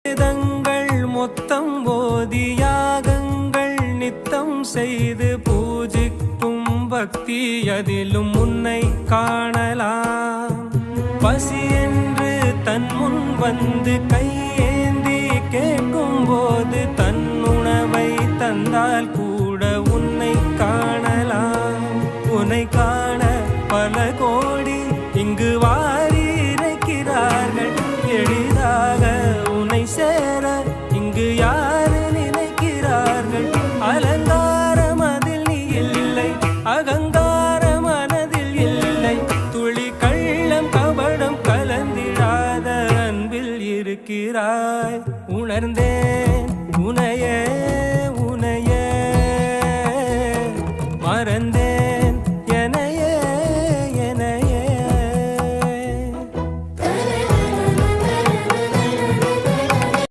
வேதங்கள் மொத்தம் ஓதி யாகங்கள் நித்தம் செய்து பூஜிக்கும் பக்தி அதிலும் உன்னை காணலாம். பசி என்று தன் முன் வந்து கையேந்தி கேட்கும் போது தன் உணவை தந்தால் கூட உன்னை காணலாம். உன்னை காண பல கோடி இங்கு வாரி இறைக்கிறார்கள். எளிதாக உன்னை சேர இங்கு யாரு நினைக்கிறார்கள். அலங்காரம் அதில் நீ இல்லை, அகங்கார மனதில் இல்லை. துளி கள்ளம் கபடம் கலந்திடாத அன்பில் இருக்கிறாய். உணர்ந்தேன் உனையே